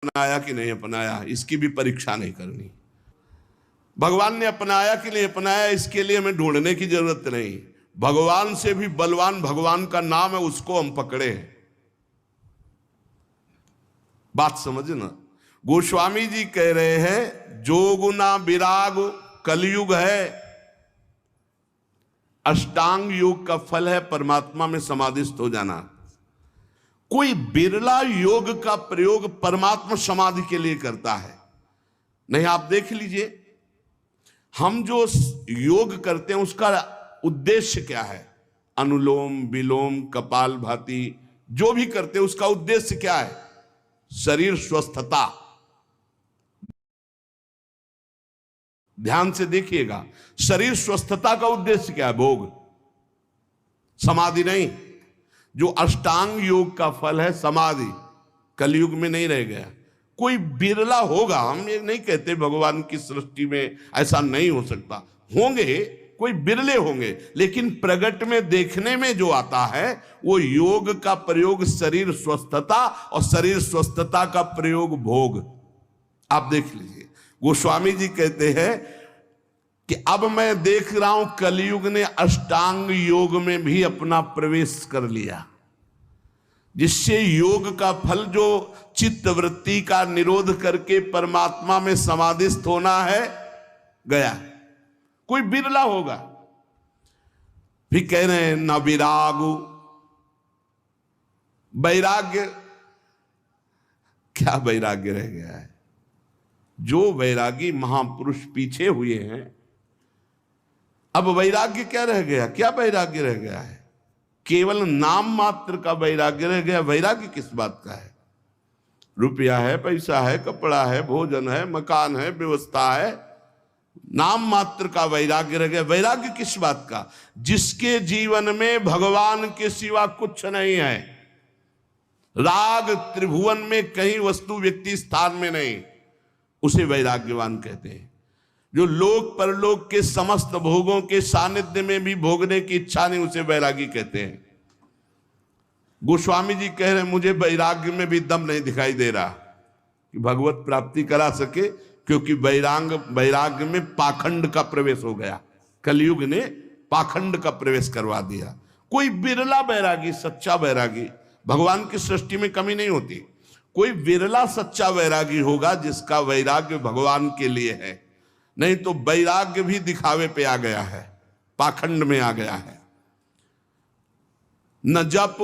अपनाया कि नहीं अपनाया, इसकी भी परीक्षा नहीं करनी। भगवान ने अपनाया कि नहीं अपनाया, इसके लिए हमें ढूंढने की जरूरत नहीं। भगवान से भी बलवान भगवान का नाम है, उसको हम पकड़े हैं। बात समझना। गोस्वामी जी कह रहे हैं जोगुना विराग कलयुग है, अष्टांग योग का फल है परमात्मा में समाधिस्थ हो जाना। कोई बिरला योग का प्रयोग परमात्मा समाधि के लिए करता है। नहीं, आप देख लीजिए, हम जो योग करते हैं उसका उद्देश्य क्या है? अनुलोम विलोम कपालभाति जो भी करते हैं उसका उद्देश्य क्या है? शरीर स्वस्थता। ध्यान से देखिएगा, शरीर स्वस्थता का उद्देश्य क्या है? भोग, समाधि नहीं। जो अष्टांग योग का फल है समाधि, कलयुग में नहीं रह गया। कोई बिरला होगा, हम ये नहीं कहते भगवान की सृष्टि में ऐसा नहीं हो सकता, होंगे, कोई बिरले होंगे, लेकिन प्रगट में देखने में जो आता है वो योग का प्रयोग शरीर स्वस्थता और शरीर स्वस्थता का प्रयोग भोग। आप देख लीजिए, गोस्वामी जी कहते हैं कि अब मैं देख रहा हूं कलयुग ने अष्टांग योग में भी अपना प्रवेश कर लिया, जिससे योग का फल जो चित्त वृत्ति का निरोध करके परमात्मा में समाधिस्थ होना है गया। कोई बिरला होगा। भी कह रहे हैं न विरागु, वैराग्य, क्या वैराग्य रह गया है? जो वैरागी महापुरुष पीछे हुए हैं, अब वैराग्य क्या रह गया? क्या वैराग्य रह गया है? केवल नाम मात्र का वैराग्य रह गया। वैराग्य किस बात का है? रुपया है, पैसा है, कपड़ा है, भोजन है, मकान है, व्यवस्था है, नाम मात्र का वैराग्य रह गया। वैराग्य किस बात का? जिसके जीवन में भगवान के सिवा कुछ नहीं है, राग त्रिभुवन में कहीं वस्तु व्यक्ति स्थान में नहीं, उसे वैराग्यवान कहते हैं। जो लोक परलोक के समस्त भोगों के सानिध्य में भी भोगने की इच्छा नहीं, उसे वैरागी कहते हैं। गोस्वामी जी कह रहे हैं मुझे वैराग्य में भी दम नहीं दिखाई दे रहा कि भगवत प्राप्ति करा सके, क्योंकि वैराग्य में पाखंड का प्रवेश हो गया। कलयुग ने पाखंड का प्रवेश करवा दिया। कोई बिरला वैरागी, सच्चा वैरागी, भगवान की सृष्टि में कमी नहीं होती, कोई बिरला सच्चा वैरागी होगा जिसका वैराग्य भगवान के लिए है। नहीं तो वैराग्य भी दिखावे पे आ गया है, पाखंड में आ गया है। न जप